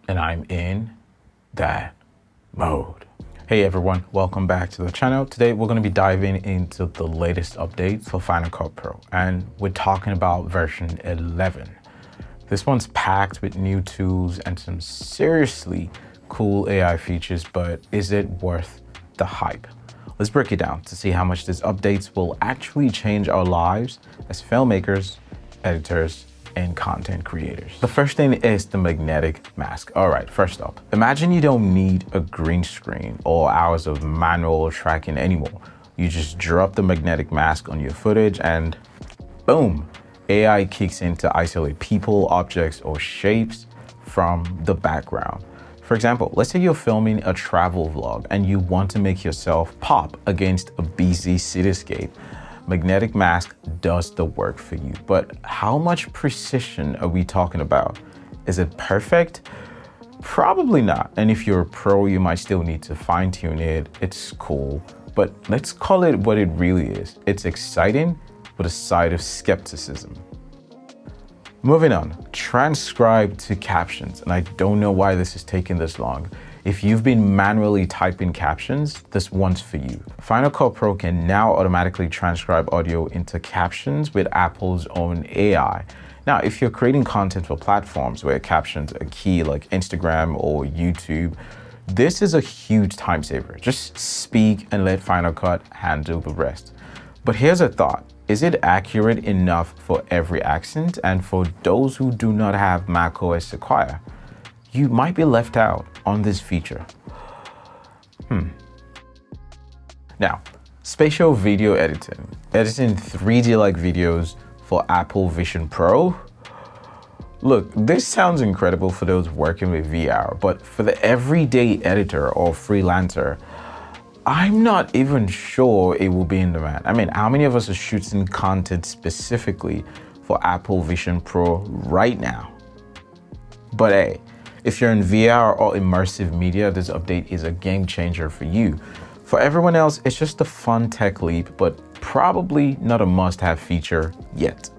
and I'm in that mode. Hey everyone, welcome back to the channel. Today we're going to be diving into the latest updates for Final Cut Pro, and we're talking about version 11. This one's packed with new tools and some seriously cool AI features, but is it worth the hype? Let's break it down to see how much these updates will actually change our lives as filmmakers, editors, and content creators. The first thing is the magnetic mask. All right, first up, imagine you don't need a green screen or hours of manual tracking anymore. You just drop the magnetic mask on your footage and boom, AI kicks in to isolate people, objects, or shapes from the background. For example, let's say you're filming a travel vlog and you want to make yourself pop against a busy cityscape. Magnetic mask does the work for you, but how much precision are we talking about? Is it perfect? Probably not. And if you're a pro, you might still need to fine tune it. It's cool, but let's call it what it really is. It's exciting with a side of skepticism. Moving on, transcribe to captions. And I don't know why this is taking this long. If you've been manually typing captions, this one's for you. Final Cut Pro can now automatically transcribe audio into captions with Apple's own AI. Now, if you're creating content for platforms where captions are key, like Instagram or YouTube, this is a huge time saver. Just speak and let Final Cut handle the rest. But here's a thought. Is it accurate enough for every accent? And for those who do not have macOS Sequoia, you might be left out on this feature. Now, spatial video editing. Editing 3D-like videos for Apple Vision Pro. Look, this sounds incredible for those working with VR, but for the everyday editor or freelancer, I'm not even sure it will be in demand. I mean, how many of us are shooting content specifically for Apple Vision Pro right now? But hey, if you're in VR or immersive media, this update is a game changer for you. For everyone else, it's just a fun tech leap, but probably not a must-have feature yet.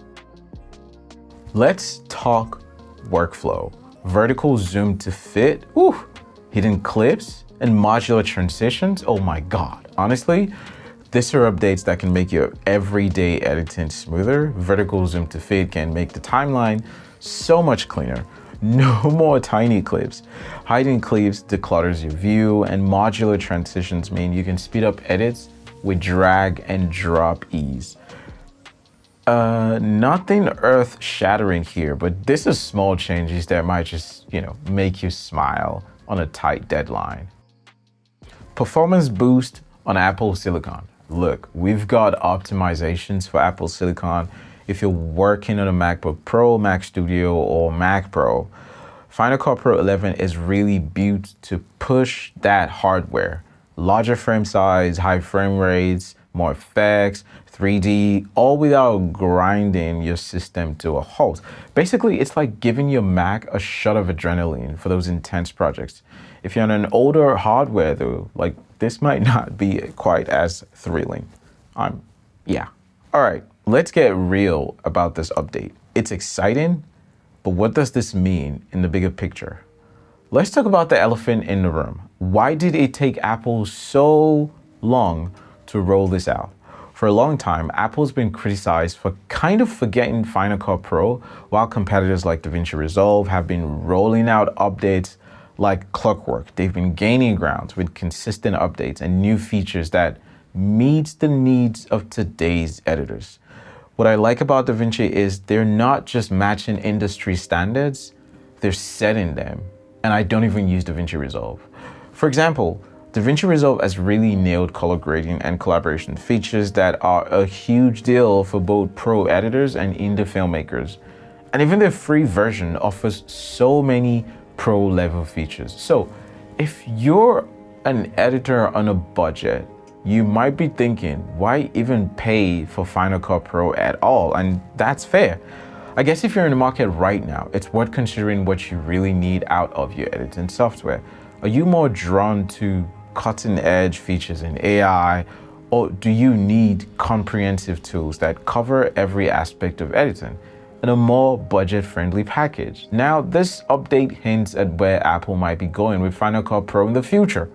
Let's talk workflow. Vertical zoom to fit, hidden clips, and modular transitions. Oh my God. Honestly, these are updates that can make your everyday editing smoother. Vertical zoom to fit can make the timeline so much cleaner. No more tiny clips. Hiding clips declutters your view, and modular transitions mean you can speed up edits with drag and drop ease. Nothing earth-shattering here, but this is small changes that might just, make you smile on a tight deadline. Performance boost on Apple Silicon. Look, we've got optimizations for Apple Silicon. If you're working on a MacBook Pro, Mac Studio, or Mac Pro, Final Cut Pro 11 is really built to push that hardware. Larger frame size, high frame rates, more effects, 3D, all without grinding your system to a halt. Basically, it's like giving your Mac a shot of adrenaline for those intense projects. If you're on an older hardware though, like this might not be quite as thrilling. Yeah. All right, let's get real about this update. It's exciting, but what does this mean in the bigger picture? Let's talk about the elephant in the room. Why did it take Apple so long to roll this out? For a long time, Apple's been criticized for kind of forgetting Final Cut Pro, while competitors like DaVinci Resolve have been rolling out updates like clockwork. They've been gaining ground with consistent updates and new features that meets the needs of today's editors. What I like about DaVinci is they're not just matching industry standards, they're setting them. And I don't even use DaVinci Resolve. For example, DaVinci Resolve has really nailed color grading and collaboration features that are a huge deal for both pro editors and indie filmmakers. And even their free version offers so many pro level features. So if you're an editor on a budget, you might be thinking, why even pay for Final Cut Pro at all? And that's fair. I guess if you're in the market right now, it's worth considering what you really need out of your editing software. Are you more drawn to cutting edge features in AI, or do you need comprehensive tools that cover every aspect of editing? in a more budget-friendly package. Now, this update hints at where Apple might be going with Final Cut Pro in the future,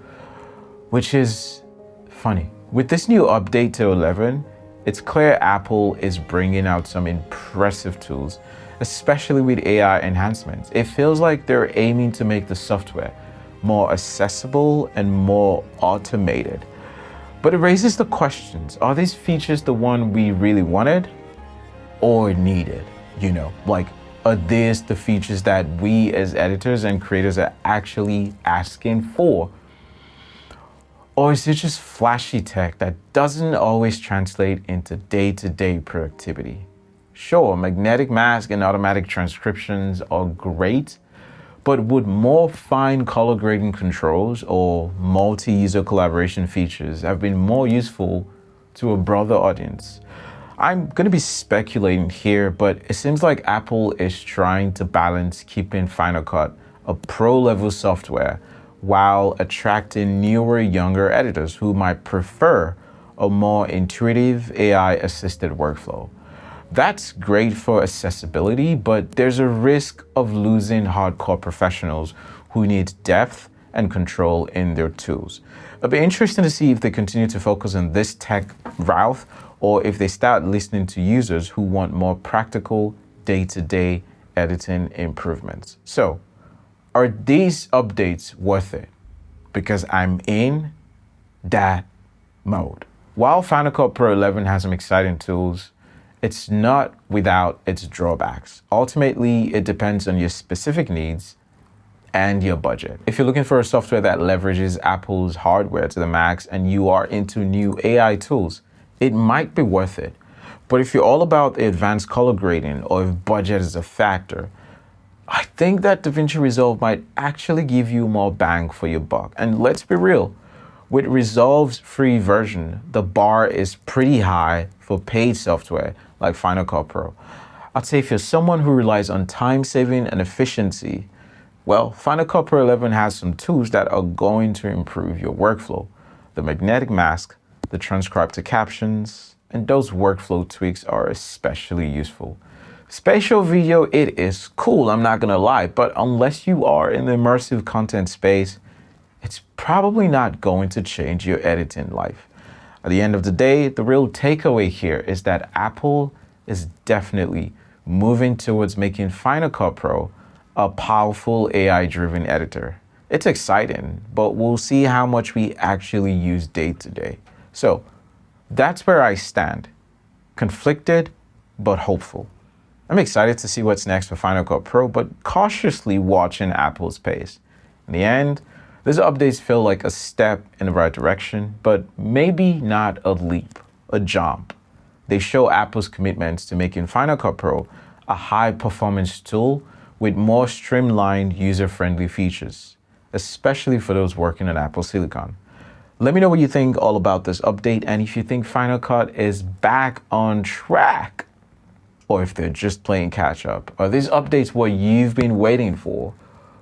which is funny. With this new update to 11, it's clear Apple is bringing out some impressive tools, especially with AI enhancements. It feels like they're aiming to make the software more accessible and more automated. But it raises the questions, are these features the one we really wanted or needed? Like, are these the features that we as editors and creators are actually asking for? Or is it just flashy tech that doesn't always translate into day-to-day productivity? Sure, magnetic mask and automatic transcriptions are great, but would more fine color grading controls or multi-user collaboration features have been more useful to a broader audience? I'm going to be speculating here, but it seems like Apple is trying to balance keeping Final Cut a pro-level software while attracting newer, younger editors who might prefer a more intuitive AI-assisted workflow. That's great for accessibility, but there's a risk of losing hardcore professionals who need depth and control in their tools. It'll be interesting to see if they continue to focus on this tech route or if they start listening to users who want more practical, day-to-day editing improvements. So, are these updates worth it? Because I'm in that mode. While Final Cut Pro 11 has some exciting tools, it's not without its drawbacks. Ultimately, it depends on your specific needs and your budget. If you're looking for a software that leverages Apple's hardware to the max and you are into new AI tools, it might be worth it. But if you're all about the advanced color grading or if budget is a factor, I think that DaVinci Resolve might actually give you more bang for your buck. And let's be real, with Resolve's free version, the bar is pretty high for paid software like Final Cut Pro. I'd say if you're someone who relies on time saving and efficiency, well, Final Cut Pro 11 has some tools that are going to improve your workflow. The magnetic mask, the transcribe to captions, and those workflow tweaks are especially useful. Spatial video, it is cool, I'm not gonna lie, but unless you are in the immersive content space, it's probably not going to change your editing life. At the end of the day, the real takeaway here is that Apple is definitely moving towards making Final Cut Pro a powerful AI-driven editor. It's exciting, but we'll see how much we actually use day to day. So that's where I stand, conflicted, but hopeful. I'm excited to see what's next for Final Cut Pro, but cautiously watching Apple's pace. In the end, these updates feel like a step in the right direction, but maybe not a leap, a jump. They show Apple's commitment to making Final Cut Pro a high-performance tool with more streamlined, user-friendly features, especially for those working on Apple Silicon. Let me know what you think all about this update and if you think Final Cut is back on track, or if they're just playing catch up. Are these updates what you've been waiting for?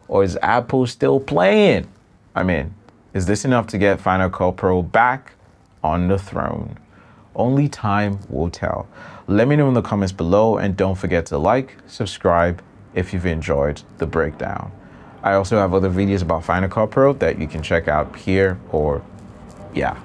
Or is Apple still playing? I mean, is this enough to get Final Cut Pro back on the throne? Only time will tell. Let me know in the comments below and don't forget to like, subscribe if you've enjoyed the breakdown. I also have other videos about Final Cut Pro that you can check out here or yeah.